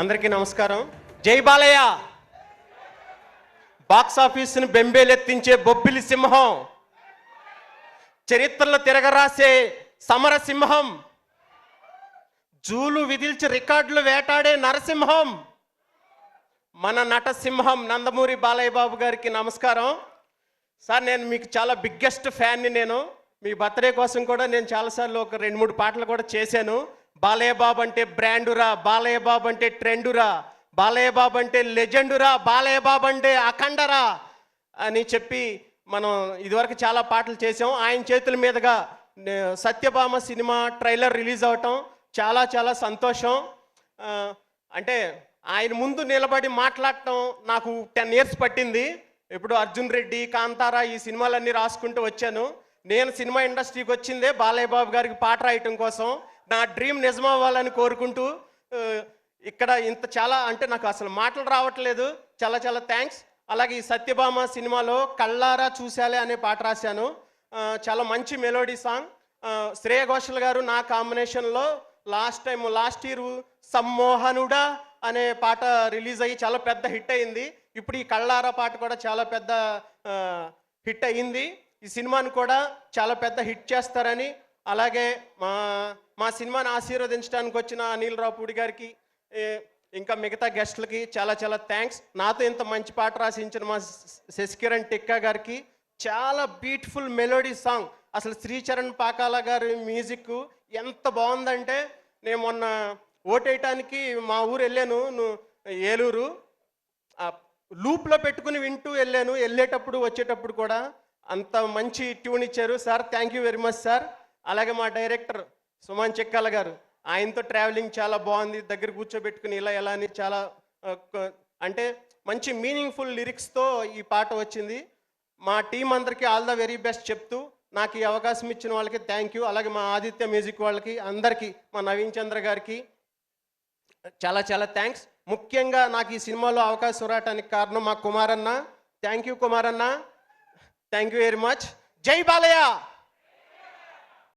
అందరికీ నమస్కారం. జై బాలయ్య. బాక్స్ ఆఫీసును బెంబేలెత్తించే బొబ్బిలి సింహం, చరిత్రలో తిరగరాసే సమర సింహం, జూలు విధిల్చి రికార్డులు వేటాడే నరసింహం, మన నటసింహం నందమూరి బాలయ్య బాబు గారికి నమస్కారం. సార్, నేను మీకు చాలా బిగ్గెస్ట్ ఫ్యాన్ని. నేను మీ బర్త్డే కోసం కూడా నేను చాలాసార్లు ఒక 2-3 పాటలు కూడా చేశాను. బాలయ్య బాబు అంటే బ్రాండురా, బాలయ్య బాబు అంటే ట్రెండురా, బాలయ్య బాబు అంటే లెజెండురా, బాలయ్య బాబు అంటే అఖండరా అని చెప్పి మనం ఇదివరకు చాలా పాటలు చేసాం. ఆయన చేతుల మీదుగా సత్యభామ సినిమా ట్రైలర్ రిలీజ్ అవటం చాలా చాలా సంతోషం. అంటే ఆయన ముందు నిలబడి మాట్లాడటం నాకు 10 years పట్టింది. ఇప్పుడు అర్జున్ రెడ్డి, కాంతారా ఈ సినిమాలన్నీ రాసుకుంటూ వచ్చాను. నేను సినిమా ఇండస్ట్రీకి వచ్చిందే బాలయ్య బాబు గారికి పాట రాయటం కోసం. నా డ్రీమ్ నిజమవ్వాలని కోరుకుంటూ ఇక్కడ ఇంత చాలా అంటే నాకు అసలు మాటలు రావట్లేదు. చాలా చాలా థ్యాంక్స్. అలాగే ఈ సత్యభామ సినిమాలో కళ్ళారా చూశాలే అనే పాట రాశాను. చాలా మంచి మెలోడీ సాంగ్. శ్రేయ ఘోషల్ గారు నా కాంబినేషన్లో లాస్ట్ ఇయర్ సమ్మోహనుడా అనే పాట రిలీజ్ అయ్యి చాలా పెద్ద హిట్ అయింది. ఇప్పుడు ఈ కళ్ళారా పాట కూడా చాలా పెద్ద హిట్ అయ్యింది. ఈ సినిమాను కూడా చాలా పెద్ద హిట్ చేస్తారని, అలాగే మా సినిమాని ఆశీర్వదించడానికి వచ్చిన అనిల్ రావుపూడి గారికి, ఇంకా మిగతా గెస్టులకి చాలా చాలా థ్యాంక్స్. నాతో ఇంత మంచి పాట రాసించిన మా శశికిరణ్ టిక్కా గారికి. చాలా బ్యూటిఫుల్ మెలోడీ సాంగ్. అసలు శ్రీచరణ్ పాకాల గారి మ్యూజిక్ ఎంత బాగుందంటే, నేను మొన్న ఓటేయటానికి మా ఊరు వెళ్ళాను, ఏలూరు. లూప్లో పెట్టుకుని వింటూ వెళ్ళాను. వెళ్ళేటప్పుడు వచ్చేటప్పుడు కూడా అంత మంచి ట్యూన్ ఇచ్చారు sir. Thank you very much sir. అలాగే మా డైరెక్టర్ సుమన్ చెక్కాల గారు, ఆయనతో ట్రావెలింగ్ చాలా బాగుంది. దగ్గర కూర్చోబెట్టుకుని ఎలా అని చాలా అంటే మంచి మీనింగ్ఫుల్ లిరిక్స్తో ఈ పాట వచ్చింది. మా టీం అందరికీ ఆల్ ద వెరీ బెస్ట్ చెప్తూ నాకు ఈ అవకాశం ఇచ్చిన వాళ్ళకి థ్యాంక్ యూ. అలాగే మా ఆదిత్య మ్యూజిక్ వాళ్ళకి అందరికీ, మా నవీన్ చంద్ర గారికి చాలా చాలా థ్యాంక్స్. ముఖ్యంగా నాకు ఈ సినిమాలో అవకాశం రావడానికి కారణం మా కుమారన్న. థ్యాంక్ యూ కుమారన్న, థ్యాంక్ యూ వెరీ మచ్. జై బాలయ్య.